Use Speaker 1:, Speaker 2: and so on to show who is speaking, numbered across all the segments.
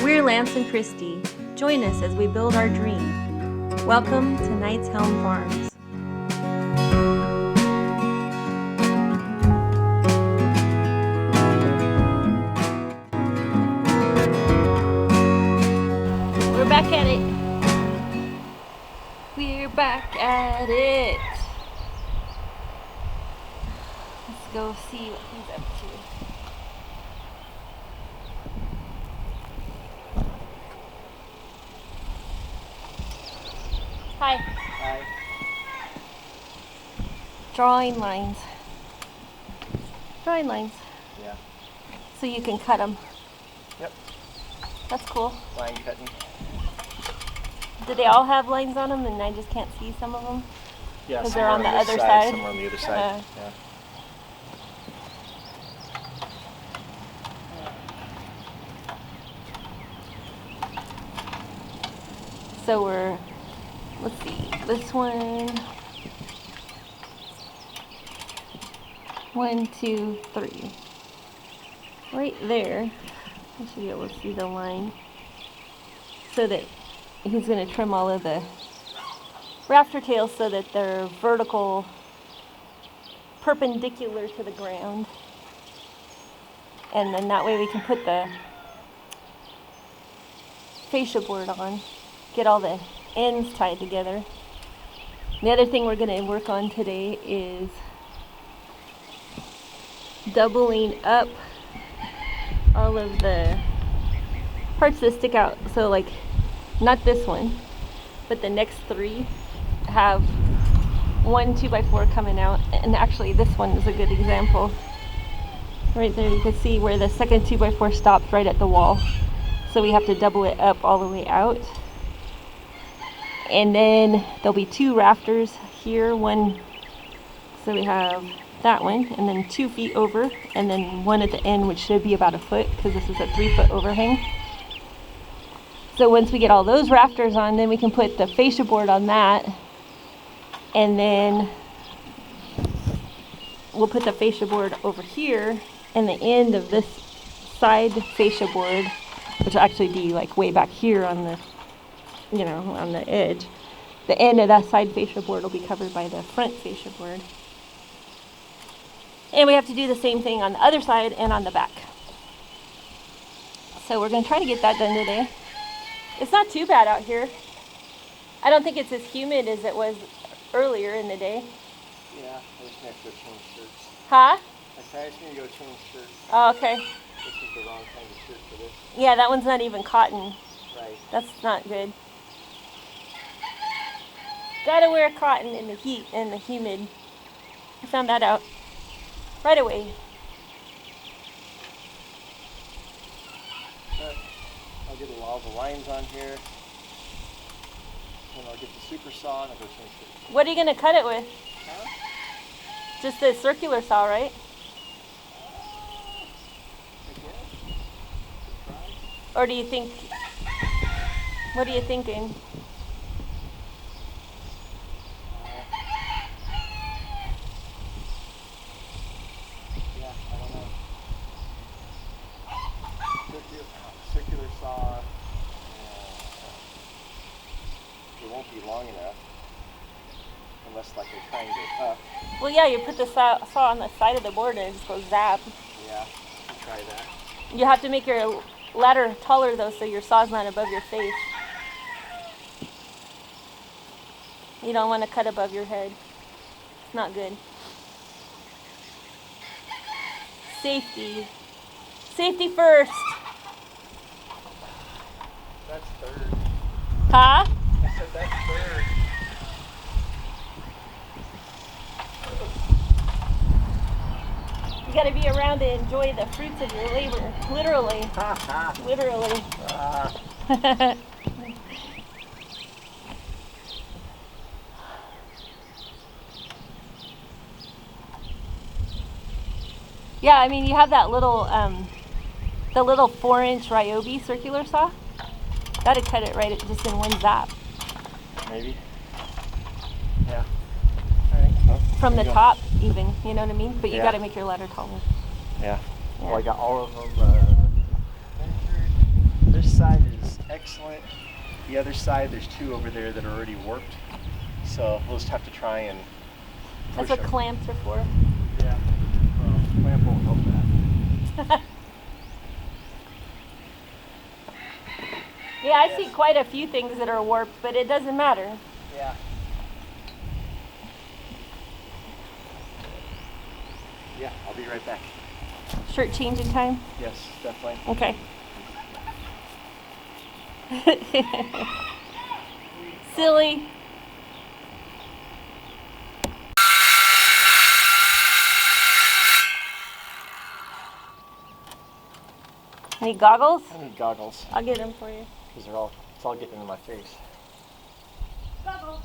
Speaker 1: We're Lance and Christy. Join us as we build our dream. Welcome to Knight's Helm Farms. We're back at it. We're back at it. Let's go see what he's up to. Hi.
Speaker 2: Hi.
Speaker 1: Drawing lines. Drawing lines.
Speaker 2: Yeah.
Speaker 1: So you can cut them.
Speaker 2: Yep.
Speaker 1: That's cool.
Speaker 2: Line cutting.
Speaker 1: Do they all have lines on them and I just can't see some of them?
Speaker 2: Yeah.
Speaker 1: Because they're on the
Speaker 2: this
Speaker 1: other side?
Speaker 2: Some on the other side. Yeah.
Speaker 1: So we're, let's see, this one, 1, 2, 3. Right there, I should be able to see the line. So that he's going to trim all of the rafter tails so that they're vertical, perpendicular to the ground. And then that way we can put the fascia board on, get all the ends tied together. The other thing we're going to work on today is doubling up all of the parts that stick out. So like, not this one, but the next 3 have one 2x4 coming out. And actually this one is a good example. Right there you can see where the second 2x4 stops right at the wall. So we have to double it up all the way out. And then there'll be 2 rafters here, one, so we have that one, and then 2 feet over, and then one at the end, which should be about 1 foot, because this is a 3-foot overhang. So once we get all those rafters on, then we can put the fascia board on that, and then we'll put the fascia board over here, and the end of this side fascia board, which will actually be like way back here on the, you know, on the edge. The end of that side fascia board will be covered by the front fascia board. And we have to do the same thing on the other side and on the back. So we're going to try to get that done today. It's not too bad out here. I don't think it's as humid as it was earlier in the day.
Speaker 2: Yeah, I just have to go change shirts.
Speaker 1: Huh?
Speaker 2: I said I just need to go change shirts.
Speaker 1: Oh, okay.
Speaker 2: This is the wrong kind of shirt for this.
Speaker 1: Yeah, that one's not even cotton.
Speaker 2: Right.
Speaker 1: That's not good. Gotta wear cotton in the heat and the humid. I found that out right away.
Speaker 2: But I'll get all the lines on here. And I'll get the super saw and I'll go change shirts.
Speaker 1: What are you gonna cut it with?
Speaker 2: Huh?
Speaker 1: Just a circular saw, right? Or do you think, what are you thinking?
Speaker 2: Yeah, I don't know. Circular saw. It won't be long enough. Unless like I try and go up.
Speaker 1: Well, yeah, you put the saw on the side of the board and it just goes zap.
Speaker 2: Yeah, I'll try that.
Speaker 1: You have to make your ladder taller though, so your saw's not above your face. You don't want to cut above your head. It's not good. Safety. Safety first.
Speaker 2: That's third.
Speaker 1: Huh?
Speaker 2: I said that's third.
Speaker 1: You gotta be around to enjoy the fruits of your labor. Literally. Literally. Yeah, I mean, you have that little, the little 4-inch Ryobi circular saw. That'd cut it right just in one zap.
Speaker 2: Maybe. Yeah. All right. Well,
Speaker 1: From the top, even, you know what I mean? But you
Speaker 2: Yeah.
Speaker 1: gotta make your ladder taller.
Speaker 2: Yeah.
Speaker 1: Yeah.
Speaker 2: Well, I got all of them measured. This side excellent. The other side, there's 2 over there that are already warped. So we'll just have to try and push
Speaker 1: That's what
Speaker 2: them.
Speaker 1: clamps are for.
Speaker 2: Yeah, well, clamp won't help that.
Speaker 1: Yeah, I see quite a few things that are warped, but it doesn't matter.
Speaker 2: Yeah. Yeah, I'll be right back.
Speaker 1: Shirt changing time?
Speaker 2: Yes, definitely.
Speaker 1: Okay. Silly. Need goggles?
Speaker 2: I need goggles
Speaker 1: I'll get them for you.
Speaker 2: because it's all getting in my face.
Speaker 1: Goggles.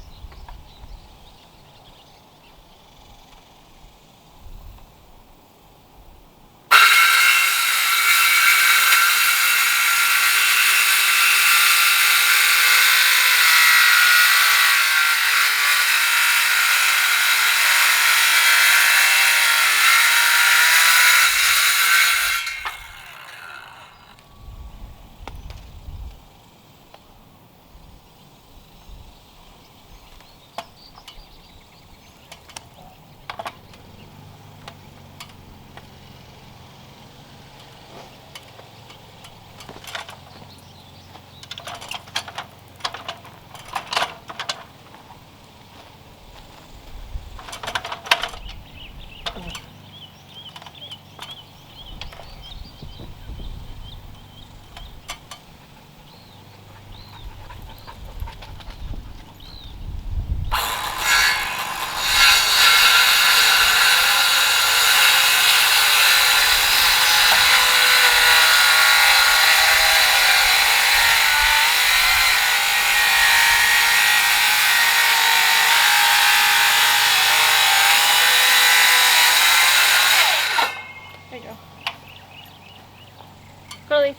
Speaker 1: There you go. Curly.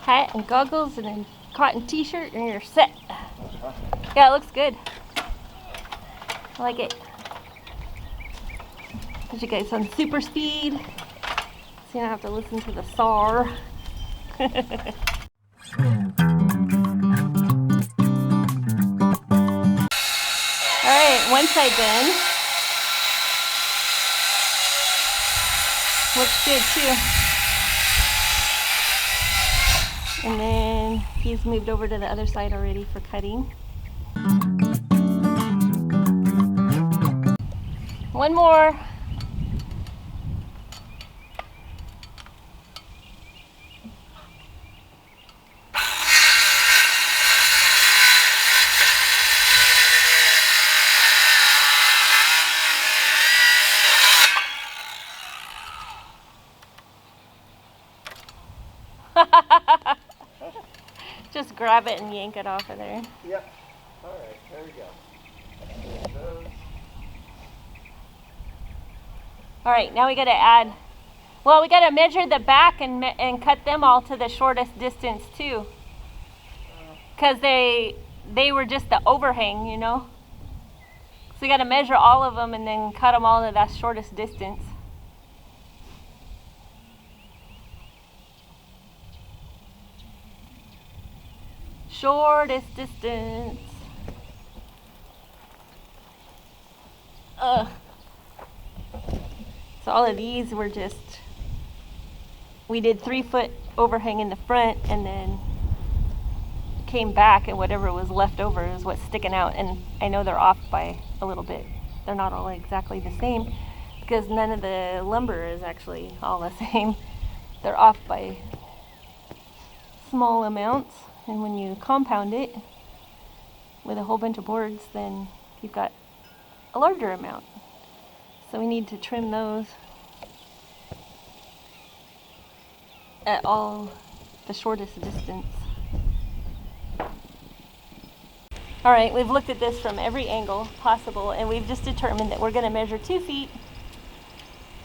Speaker 1: Hat and goggles and a cotton t-shirt and you're set. Yeah, it looks good. I like it. Put you guys on super speed so you don't have to listen to the SAR. Alright, one side done. Looks good too. And then he's moved over to the other side already for cutting. One more. Just grab it and yank it off of there.
Speaker 2: Yep. All right, there we go.
Speaker 1: All right, now we got to add, well, we got to measure the back and cut them all to the shortest distance too. Because they were just the overhang, you know. we got to measure all of them and then cut them all to that shortest distance. Shortest distance. Ugh. So all of these were just, we did 3-foot overhang in the front and then came back, and whatever was left over is what's sticking out. And I know they're off by a little bit. They're not all exactly the same because none of the lumber is actually all the same. They're off by small amounts, and when you compound it with a whole bunch of boards, then you've got a larger amount. So we need to trim those at all the shortest distance. All right, we've looked at this from every angle possible, and we've just determined that we're going to measure 2 feet.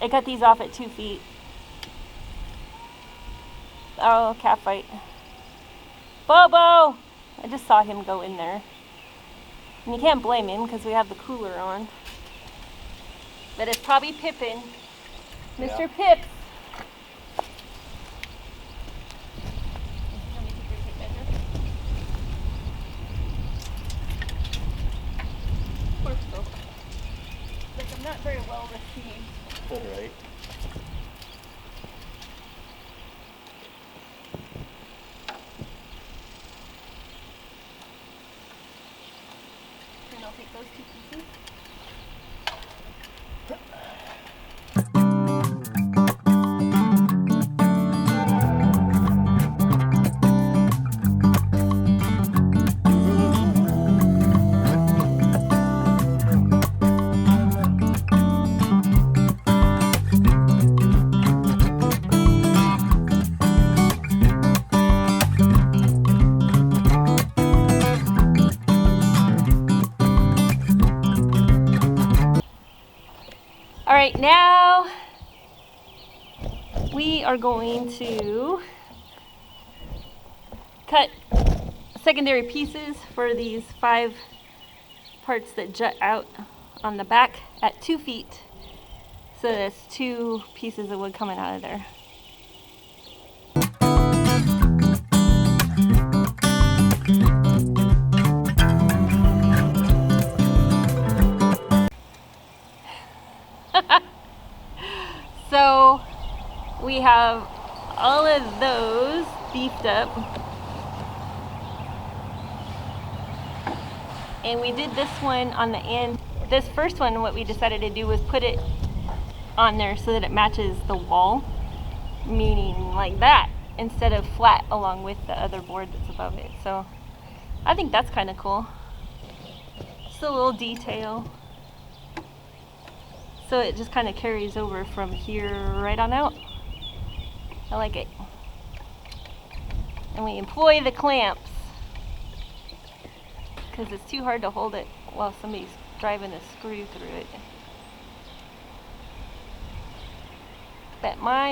Speaker 1: I cut these off at 2 feet. Oh, cat fight. Bobo! I just saw him go in there. And you can't blame him because we have the cooler on. But it's probably Pippin. Mr. Pips. Like, I'm not very well received.
Speaker 2: All right.
Speaker 1: And I'll take those 2 pieces. All right, now we are going to cut secondary pieces for these 5 parts that jut out on the back at 2 feet. So that's 2 pieces of wood coming out of there. So we have all of those beefed up, and we did this one on the end. This first one, what we decided to do was put it on there so that it matches the wall, meaning like that, instead of flat along with the other board that's above it. So I think that's kind of cool. Just a little detail. So it just kind of carries over from here right on out. I like it. And we employ the clamps because it's too hard to hold it while somebody's driving a screw through it. But my,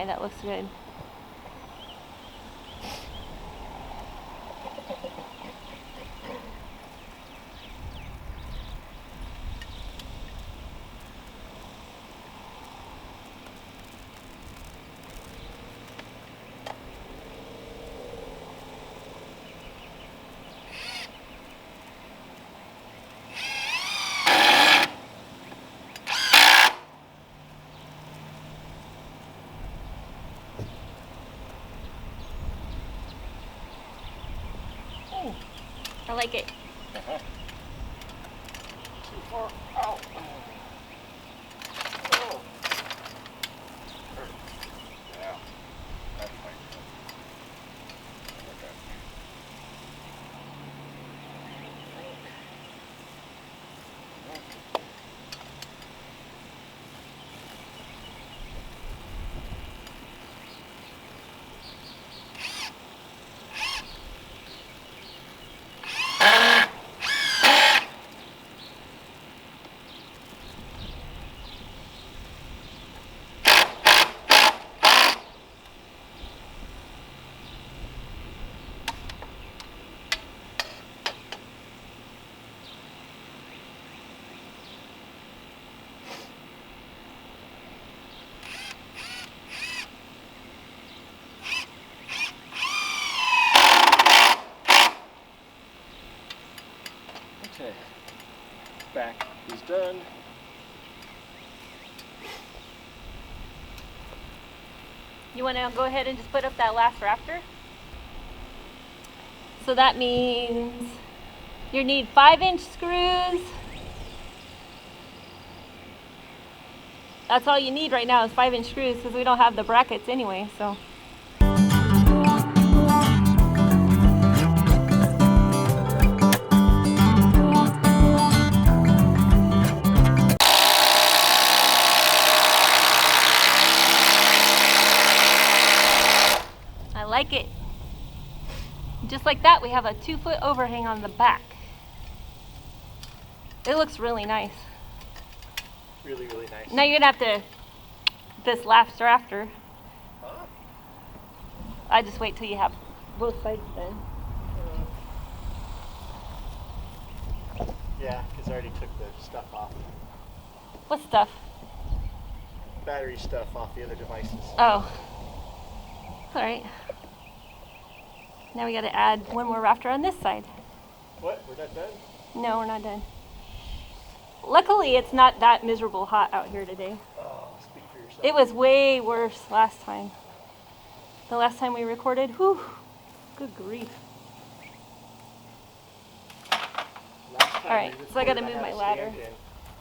Speaker 1: that looks good. I like it.
Speaker 2: Too far out. Oh. Yeah. That's fine. Okay. back is done.
Speaker 1: You want to go ahead and just put up that last rafter? So that means you need 5-inch screws. That's all you need right now is 5-inch screws because we don't have the brackets anyway, so. I like it. Just like that, we have a 2-foot overhang on the back. It looks really nice.
Speaker 2: Really, really nice.
Speaker 1: Now you're gonna have to this last rafter.
Speaker 2: Huh?
Speaker 1: I just wait till you have both sides done.
Speaker 2: Yeah, because I already took the stuff off.
Speaker 1: What stuff?
Speaker 2: Battery stuff off the other devices.
Speaker 1: Oh. All right. Now we got to add one more rafter on this side.
Speaker 2: What? We're not done?
Speaker 1: No, we're not done. Luckily, it's not that miserable hot out here today.
Speaker 2: Oh, speak for yourself.
Speaker 1: It was way worse last time. The last time we recorded, whew, good grief.
Speaker 2: Last time
Speaker 1: All right,
Speaker 2: we
Speaker 1: so I got to
Speaker 2: recorded,
Speaker 1: move my
Speaker 2: had a
Speaker 1: ladder.
Speaker 2: stand-in.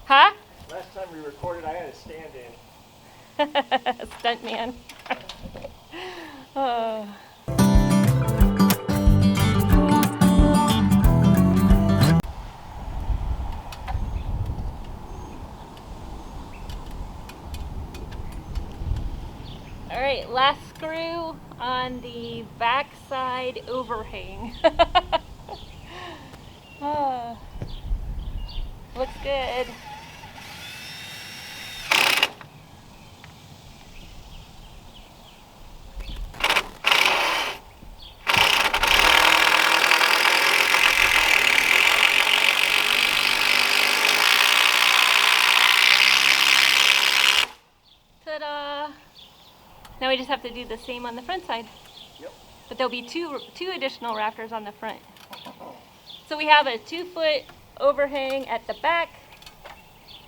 Speaker 1: Huh?
Speaker 2: Last time we recorded, I had a stand-in.
Speaker 1: Stunt man. All right, last screw on the backside overhang. Looks good. Ta-da! Now we just have to do the same on the front side.
Speaker 2: Yep.
Speaker 1: But there'll be two additional rafters on the front. So we have a 2-foot overhang at the back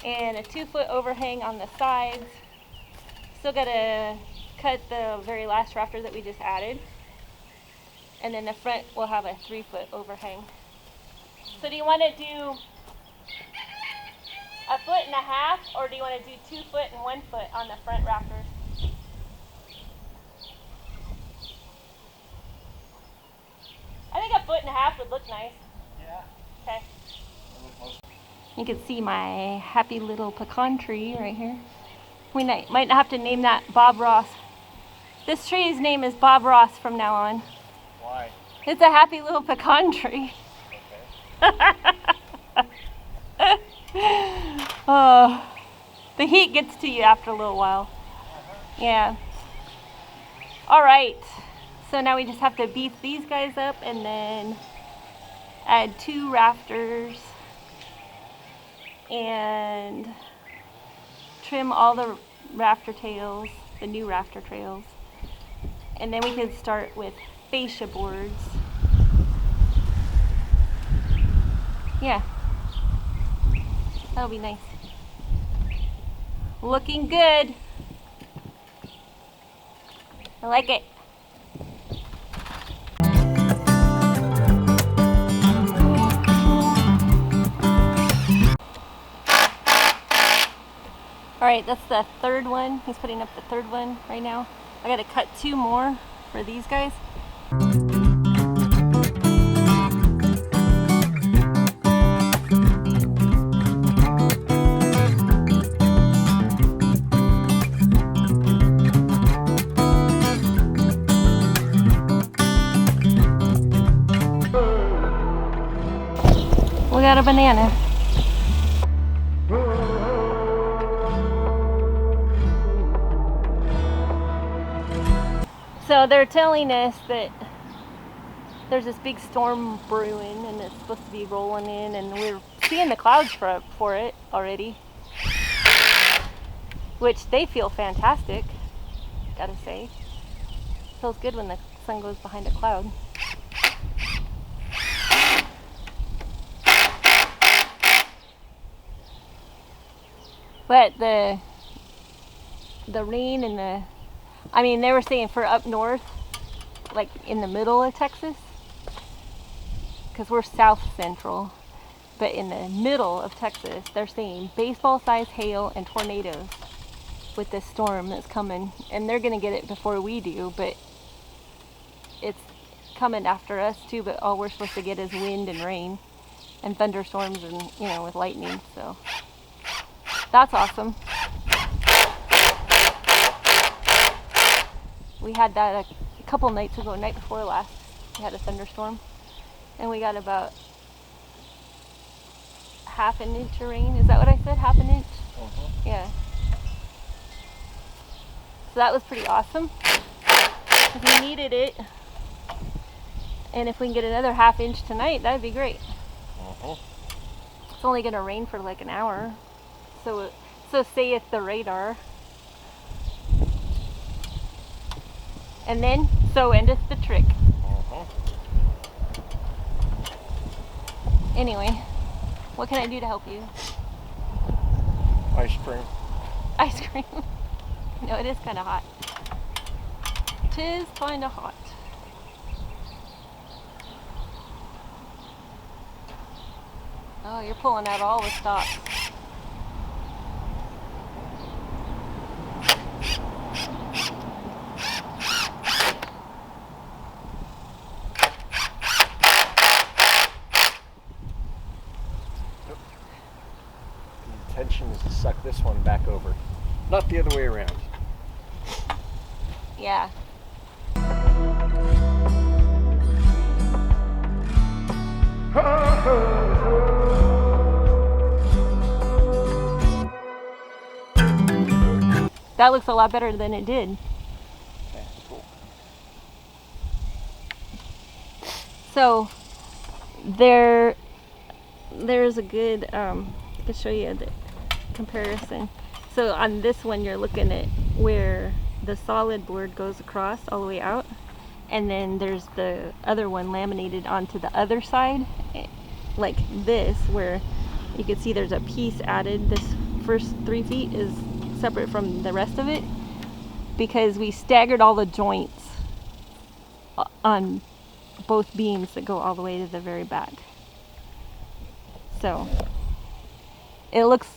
Speaker 1: and a 2-foot overhang on the sides. Still gotta cut the very last rafter that we just added. And then the front will have a 3-foot overhang. So do you want to do 1.5 feet, or do you want to do 2 foot and 1 foot on the front rafters? I think 1.5 feet would look nice.
Speaker 2: Yeah.
Speaker 1: Okay. You can see my happy little pecan tree right here. We might have to name that Bob Ross. This tree's name is Bob Ross from now on.
Speaker 2: Why?
Speaker 1: It's a happy little pecan tree.
Speaker 2: Okay.
Speaker 1: Oh, the heat gets to you after a little while. Yeah. All right. So now we just have to beef these guys up and then add 2 rafters and trim all the rafter tails, the new rafter trails. And then we can start with fascia boards. Yeah. That'll be nice. Looking good. I like it. All right, that's the 3rd one. He's putting up the 3rd one right now. I gotta cut 2 more for these guys. We got a banana. So they're telling us that there's this big storm brewing and it's supposed to be rolling in, and we're seeing the clouds for it already, which they feel fantastic, gotta say. Feels good when the sun goes behind a cloud. But the rain and they were saying for up north, like in the middle of Texas, because we're south central, but in the middle of Texas, they're saying baseball-sized hail and tornadoes with this storm that's coming, and they're gonna get it before we do, but it's coming after us too. But all we're supposed to get is wind and rain and thunderstorms and with lightning. So that's awesome. We had that a couple nights ago, night before last. We had a thunderstorm, and we got about half an inch of rain. Is that what I said? Half an inch? Yeah. So that was pretty awesome, because we needed it. And if we can get another half inch tonight, that'd be great. It's only gonna rain for like an hour. So saith the radar. And then, so endeth the trick. Anyway, what can I do to help you?
Speaker 2: Ice cream.
Speaker 1: Ice cream? No, it is kind of hot. 'Tis kind of hot. Oh, you're pulling out all the stops.
Speaker 2: The intention is to suck this one back over, not the other way around.
Speaker 1: Yeah. That looks a lot better than it did.
Speaker 2: Okay, cool.
Speaker 1: So there's a good I can show you the comparison. So on this one, you're looking at where the solid board goes across all the way out, and then there's the other one laminated onto the other side, like this, where you can see there's a piece added. This first 3 feet is separate from the rest of it because we staggered all the joints on both beams that go all the way to the very back. So it looks,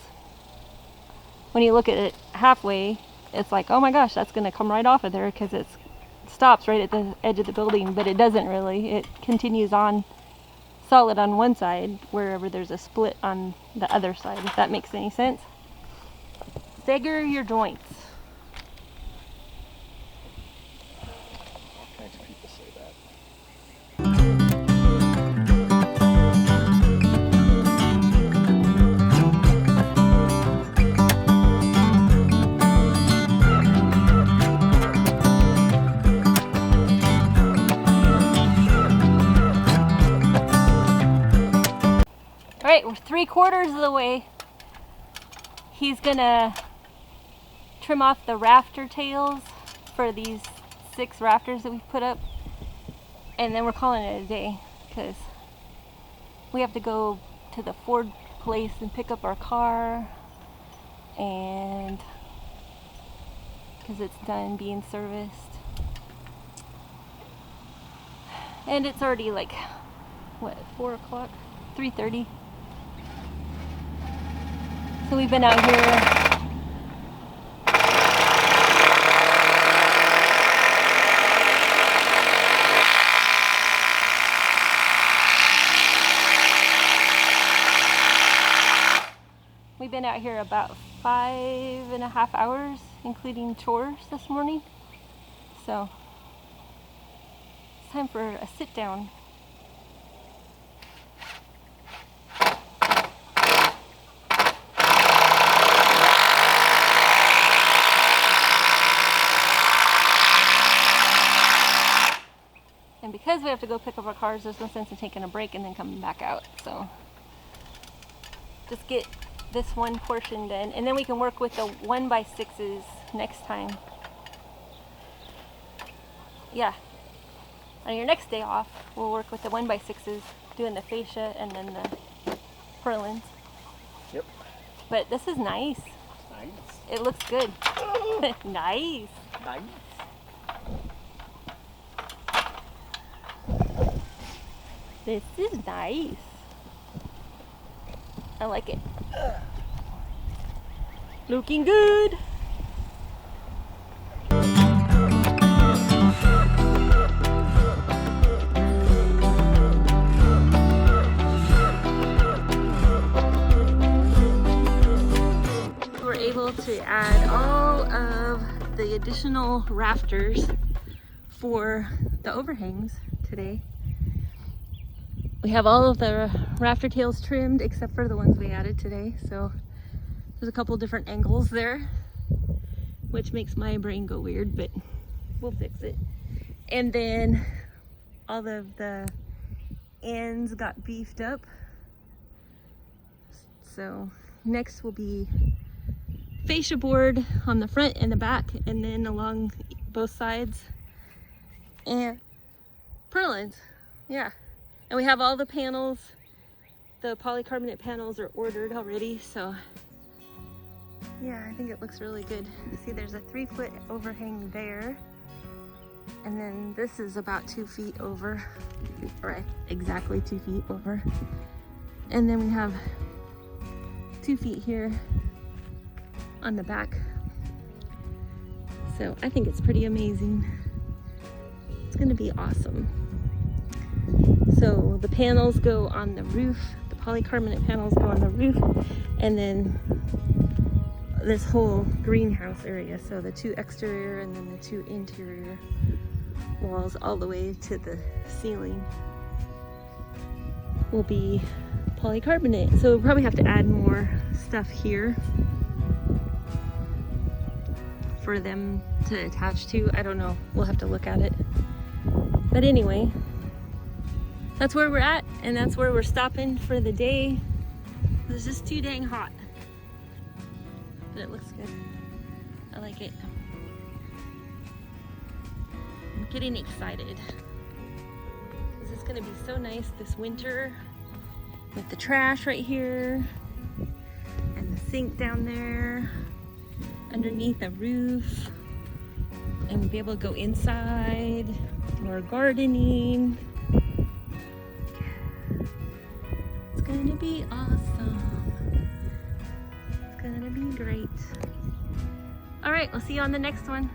Speaker 1: when you look at it halfway, it's like, oh my gosh, that's going to come right off of there, because it stops right at the edge of the building, but it doesn't really. It continues on solid on one side wherever there's a split on the other side, if that makes any sense. Stagger your joints.
Speaker 2: All kinds of people say that.
Speaker 1: All right, we're 3/4 of the way. He's gonna trim off the rafter tails for these 6 rafters that we put up, and then we're calling it a day, because we have to go to the Ford place and pick up our car, and because it's done being serviced, and it's already like, what, 4 o'clock, 3:30. So we've been out here about 5.5 hours, including chores this morning. So it's time for a sit down. And because we have to go pick up our cars, there's no sense in taking a break and then coming back out. So just get this one portion done, and then we can work with the 1x6s next time. Yeah, on your next day off, we'll work with the 1x6s, doing the fascia and then the purlins.
Speaker 2: Yep.
Speaker 1: But this is nice.
Speaker 2: Nice.
Speaker 1: It looks good. Nice.
Speaker 2: Nice.
Speaker 1: This is nice. I like it. Looking good. We're able to add all of the additional rafters for the overhangs today. We have all of the rafter tails trimmed except for the ones we added today. So there's a couple different angles there, which makes my brain go weird, but we'll fix it. And then all of the ends got beefed up. So next will be fascia board on the front and the back, and then along both sides, and purlins. Yeah. And we have all the panels, the polycarbonate panels are ordered already, so yeah, I think it looks really good. See, there's a 3-foot overhang there, and then this is about 2 feet over, or exactly 2 feet over. And then we have 2 feet here on the back. So I think it's pretty amazing. It's gonna be awesome. So the panels go on the roof, the polycarbonate panels go on the roof, and then this whole greenhouse area. So the 2 exterior and then the 2 interior walls all the way to the ceiling will be polycarbonate. So we'll probably have to add more stuff here for them to attach to. I don't know, we'll have to look at it. But anyway, that's where we're at, and that's where we're stopping for the day. It's just too dang hot. But it looks good. I like it. I'm getting excited. This is gonna be so nice this winter with the trash right here and the sink down there underneath the roof, and we'll be able to go inside, do our gardening. It's gonna be awesome. It's gonna be great. All right, we'll see you on the next one.